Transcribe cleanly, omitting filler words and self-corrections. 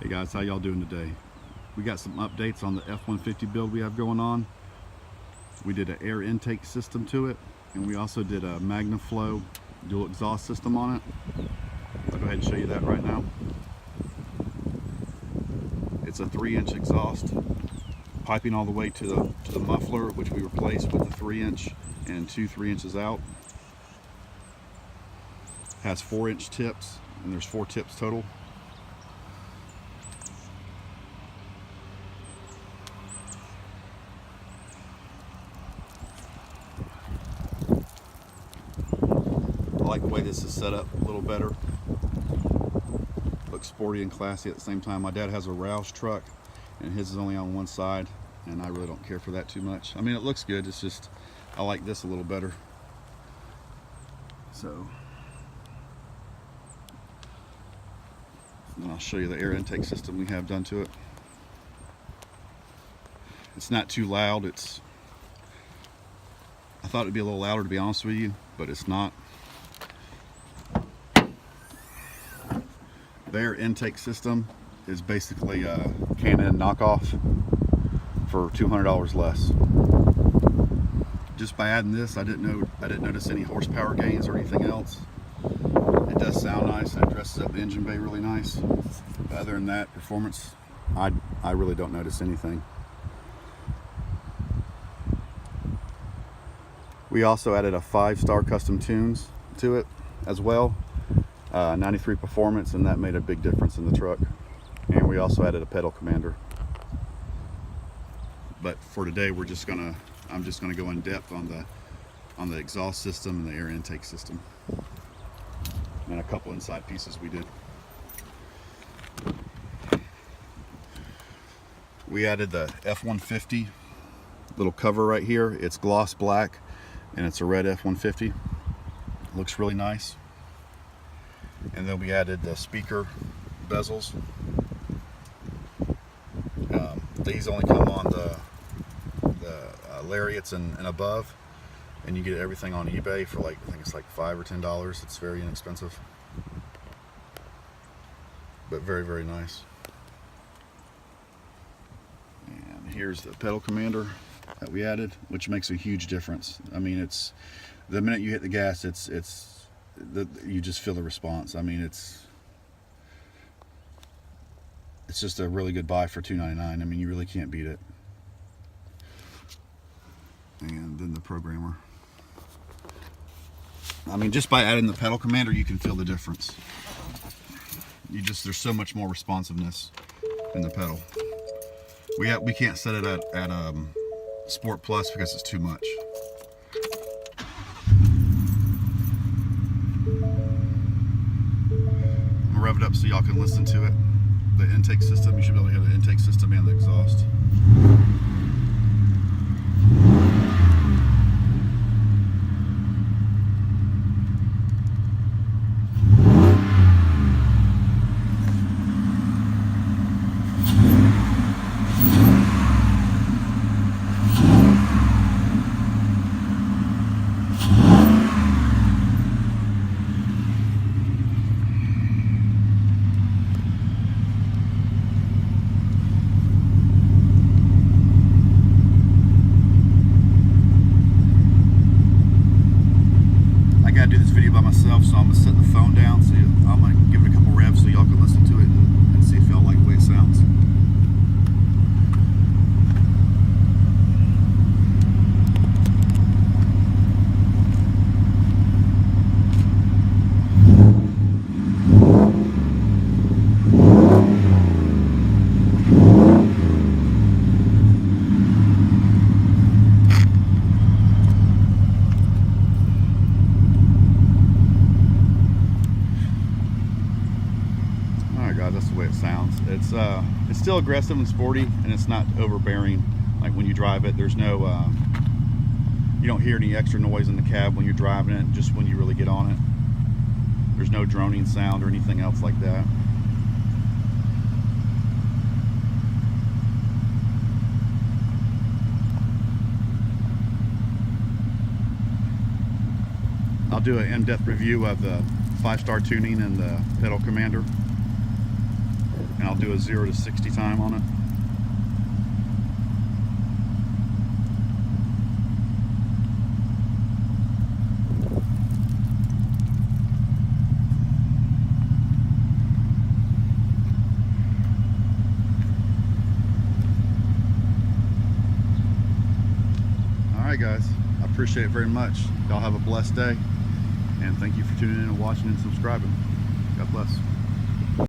Hey guys, how y'all doing today? We got some updates on the F-150 build we have going on. We did an air intake system to it, and we also did a Magna flow dual exhaust system on it. I'll go ahead and show you that right now. It's a 3-inch exhaust, piping all the way to the muffler, which we replaced with a 3-inch and 2 3-inches out. Has 4-inch tips, and there's 4 tips total. I like the way this is set up a little better. Looks sporty and classy at the same time. My dad has a Roush truck, and his is only on one side, and I really don't care for that too much. I mean, it looks good, it's just I like this a little better. So, and I'll show you the air intake system we have done to it. It's not too loud. I thought it'd be a little louder, to be honest with you, but it's not. The air intake system is basically a Canon knockoff for $200 less. Just by adding this, I didn't notice any horsepower gains or anything else. It does sound nice, and it dresses up the engine bay really nice. But other than that, performance, I really don't notice anything. We also added a 5-star custom tunes to it as well. 93 performance, and that made a big difference in the truck. And we also added a pedal commander. But for today, I'm just gonna go in depth on the exhaust system and the air intake system, and a couple inside pieces we did. We added the F-150 little cover right here. It's gloss black, and it's a red F-150. Looks really nice. And then we added the speaker bezels. These only come on the lariats and above, and you get everything on eBay for I think it's like $5 or $10. It's very inexpensive, but very, very nice. And here's the pedal commander that we added, which makes a huge difference. I mean, it's the minute you hit the gas, you just feel the response. I mean, it's just a really good buy for $2.99. I mean, you really can't beat it. And then the programmer. I mean, just by adding the pedal commander, you can feel the difference. There's so much more responsiveness in the pedal. We can't set it at Sport Plus because it's too much. Rev it up so y'all can listen to it. The intake system, you should be able to hear the intake system and the exhaust. Myself, so I'm gonna set the phone down. So I'm gonna give it a couple revs so y'all can listen to it and see if y'all like the way it sounds. That's the way it sounds. It's still aggressive and sporty, and it's not overbearing. Like when you drive it, there's no you don't hear any extra noise in the cab when you're driving it. Just when you really get on it, there's no droning sound or anything else like that. I'll do an in-depth review of the 5-star tuning and the pedal commander, and I'll do a 0 to 60 time on it. Alright guys, I appreciate it very much. Y'all have a blessed day, and thank you for tuning in and watching and subscribing. God bless.